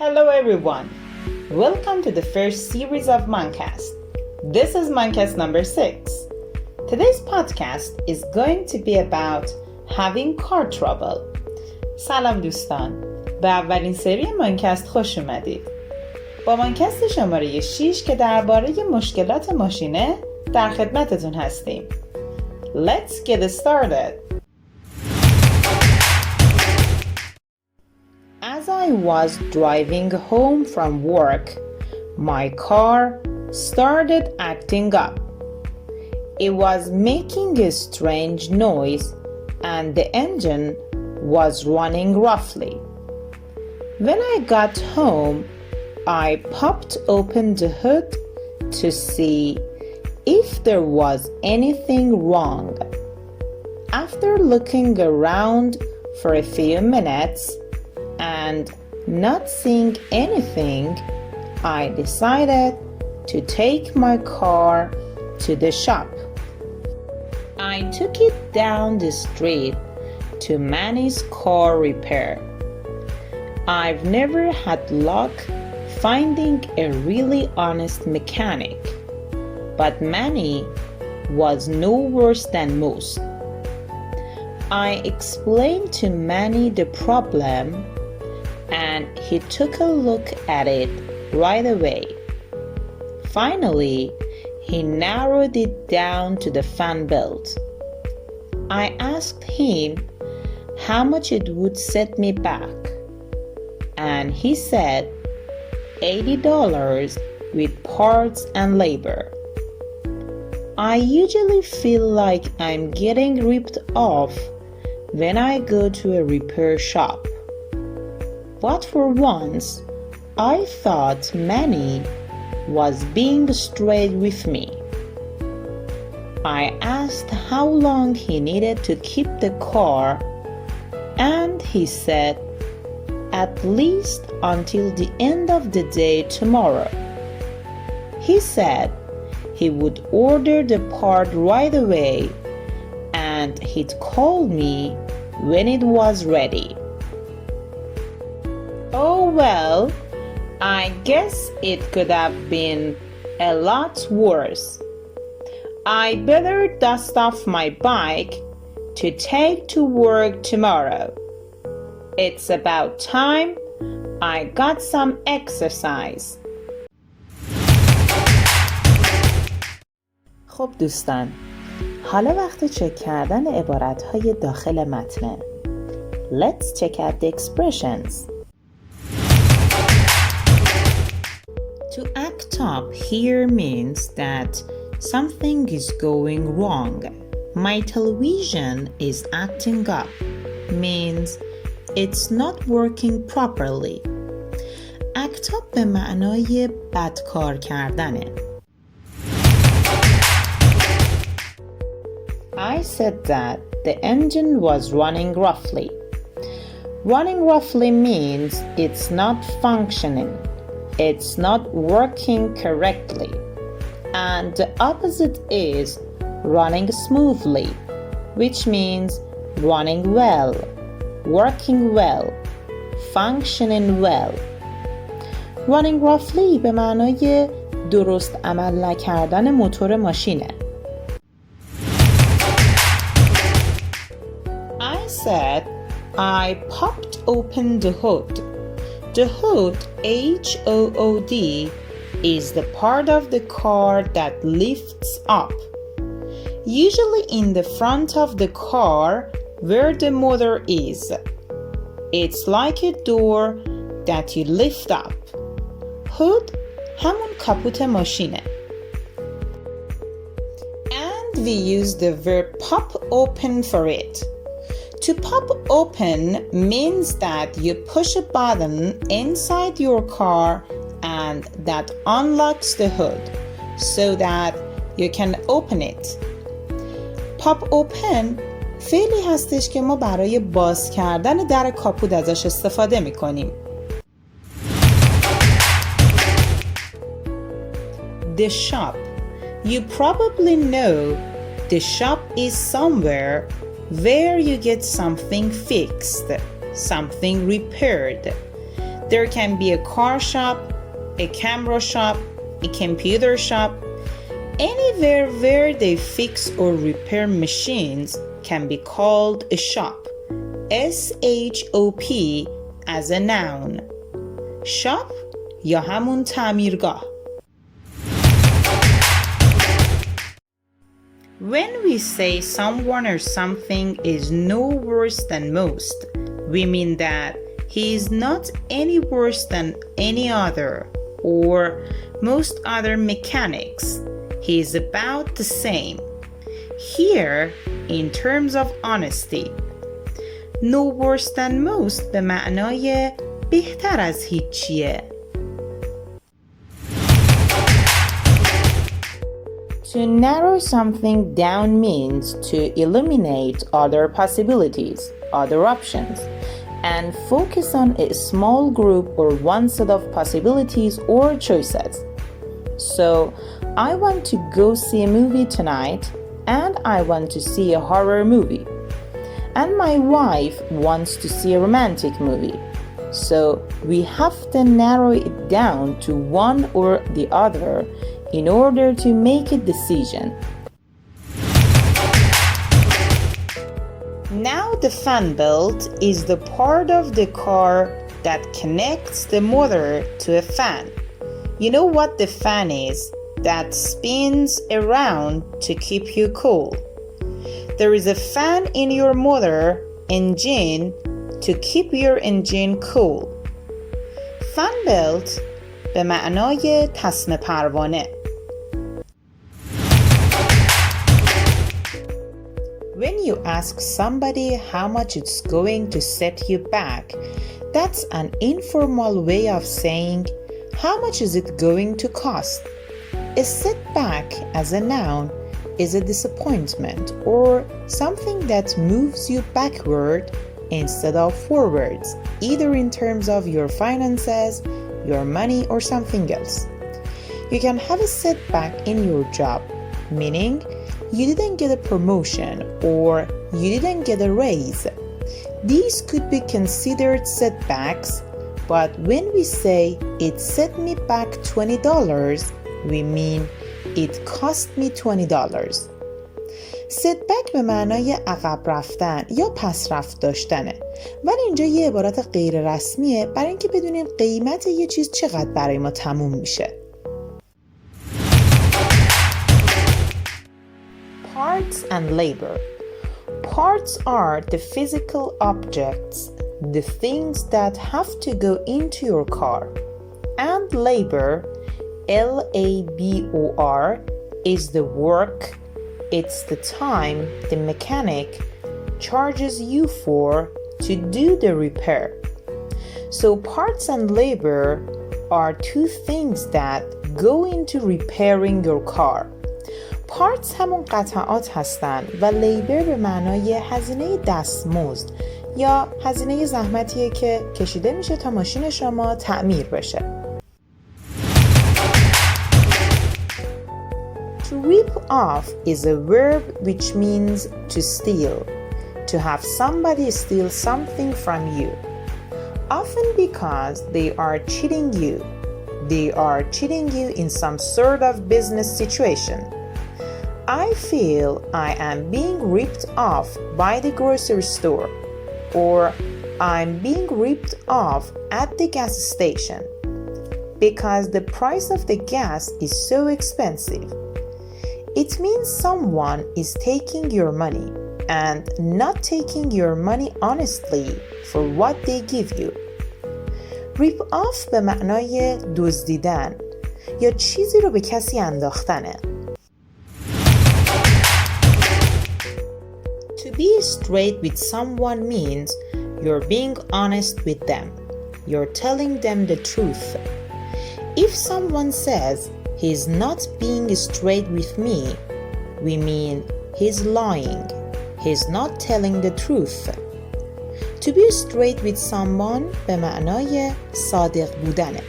Hello everyone! Welcome to the first series of Mantcast. This is Mantcast number 6. Today's podcast is going to be about having car trouble. سلام دوستان! به اولین سری مانکست خوش اومدید. با مانکست شماره 6 که درباره مشکلات ماشینه در خدمتتون هستیم. Let's get started! As I was driving home from work, my car started acting up. It was making a strange noise and the engine was running roughly. When I got home, I popped open the hood to see if there was anything wrong. After looking around for a few minutes, and not seeing anything, I decided to take my car to the shop. I took it down the street to Manny's car repair. I've never had luck finding a really honest mechanic, but Manny was no worse than most. I explained to Manny the problem, and he took a look at it right away. Finally, he narrowed it down to the fan belt. I asked him how much it would set me back, and he said $80 with parts and labor. I usually feel like I'm getting ripped off when I go to a repair shop. But for once, I thought Manny was being straight with me. I asked how long he needed to keep the car, and he said, at least until the end of the day tomorrow. He said he would order the part right away, and he'd call me when it was ready. Oh well, I guess it could have been a lot worse. I better dust off my bike to take to work tomorrow. It's about time I got some exercise. خب دوستان، حالا وقت چک کردن عبارت‌های داخل متن. Let's check out the expressions. To act up here means that something is going wrong. My television is acting up means it's not working properly. Act up به معنای بدکار کردنه. I said that the engine was running roughly. Running roughly means it's not functioning. It's not working correctly, and the opposite is running smoothly, which means running well, working well, functioning well. Running roughly به معنای درست عمل نکردن موتور ماشینه. I said I popped open the hood. The hood, H-O-O-D, is the part of the car that lifts up. Usually in the front of the car where the motor is. It's like a door that you lift up. Hood همون کاپوت ماشینه. And we use the verb pop open for it. To pop open means that you push a button inside your car and that unlocks the hood so that you can open it. Pop open فعلی هستش که ما برای باز کردن در کاپوت ازش استفاده می‌کنیم. The shop. You probably know the shop is somewhere where you get something fixed, something repaired. There can be a car shop, a camera shop, a computer shop. Anywhere where they fix or repair machines can be called a shop. S-H-O-P as a noun. Shop یا همون تعمیرگاه. When we say someone or something is no worse than most, we mean that he is not any worse than any other or most other mechanics. He is about the same. Here, in terms of honesty, no worse than most به معنای بهتر از هیچیه. To narrow something down means to eliminate other possibilities, other options, and focus on a small group or one set of possibilities or choices. So, I want to go see a movie tonight, and I want to see a horror movie. And my wife wants to see a romantic movie. So, we have to narrow it down to one or the other in order to make a decision. Now the fan belt is the part of the car that connects the motor to a fan. You know what the fan is? That spins around to keep you cool. There is a fan in your motor engine to keep your engine cool. Fan belt به معنای تسمه پروانه. When you ask somebody how much it's going to set you back, that's an informal way of saying how much is it going to cost. A setback as a noun is a disappointment or something that moves you backward instead of forwards, either in terms of your finances, your money, or something else. You can have a setback in your job, meaning you didn't get a promotion or you didn't get a raise. These could be considered setbacks, but when we say it set me back $20, we mean it cost me $20. setback به معنای عقب رفتن یا پس رفت داشتنه، ولی اینجا یه عبارت غیر رسمیه برای اینکه بدونیم قیمت یه چیز چقدر برای ما تموم میشه. Parts and labor. Parts are the physical objects, the things that have to go into your car. And labor, L-A-B-O-R, is the work, it's the time the mechanic charges you for to do the repair. So parts and labor are two things that go into repairing your car. پارتس همون قطعات هستن و لیبر به معنای هزینه دستمزد یا هزینه زحمتیه که کشیده میشه تا ماشین شما تعمیر بشه. To rip off is a verb which means to steal, to have somebody steal something from you, often because they are cheating you. They are cheating you in some sort of business situation. I feel I am being ripped off by the grocery store, or I'm being ripped off at the gas station because the price of the gas is so expensive. It means someone is taking your money and not taking your money honestly for what they give you. Rip off به معنای دزدیدن یا چیزی رو به کسی انداختنه. To be straight with someone means you're being honest with them. You're telling them the truth. If someone says he's not being straight with me, we mean he's lying. He's not telling the truth. To be straight with someone به معنای صادق بودنه.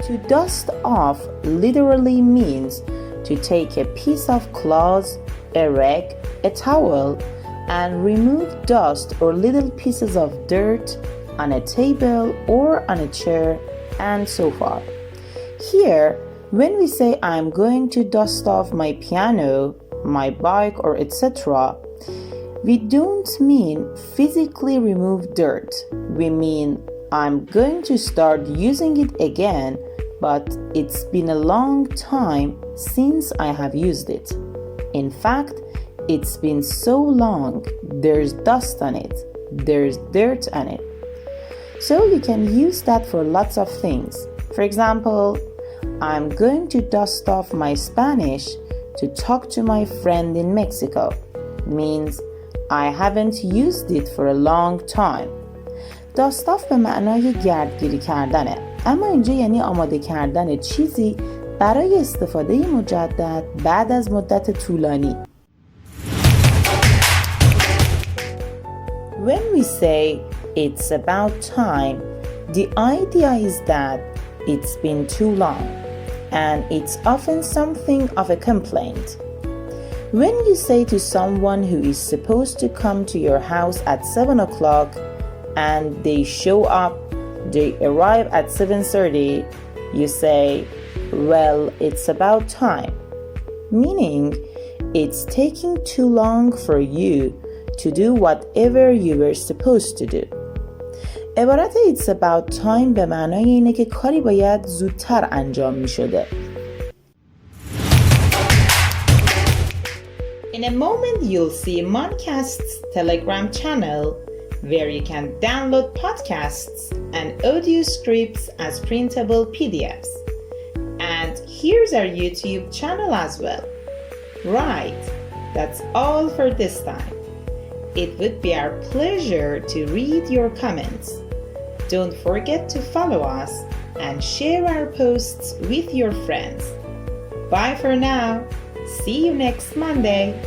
To dust off literally means to take a piece of cloth, a rag, a towel, and remove dust or little pieces of dirt on a table or on a chair and so forth. Here, when we say I'm going to dust off my piano, my bike or etc., we don't mean physically remove dirt. We mean I'm going to start using it again, but it's been a long time since I have used it. In fact, it's been so long, there's dust on it, there's dirt on it. So you can use that for lots of things. For example, I'm going to dust off my Spanish to talk to my friend in Mexico. Means I haven't used it for a long time. dust off به معنای گردگیری کردنه، اما اینجا یعنی آماده کردن چیزی برای استفاده مجدد بعد از مدت طولانی. When we say it's about time, the idea is that it's been too long, and it's often something of a complaint. When you say to someone who is supposed to come to your house at 7 o'clock and they show up, they arrive at 7:30, you say, well, it's about time. Meaning, it's taking too long for you to do whatever you were supposed to do. عبارت it's about time به معنای اینه که کاری باید زودتر انجام می شده. In a moment you'll see Mannekest's Telegram channel where you can download podcasts and audio scripts as printable PDFs. And here's our YouTube channel as well. Right, that's all for this time. It would be our pleasure to read your comments. Don't forget to follow us and share our posts with your friends. Bye for now. See you next Monday.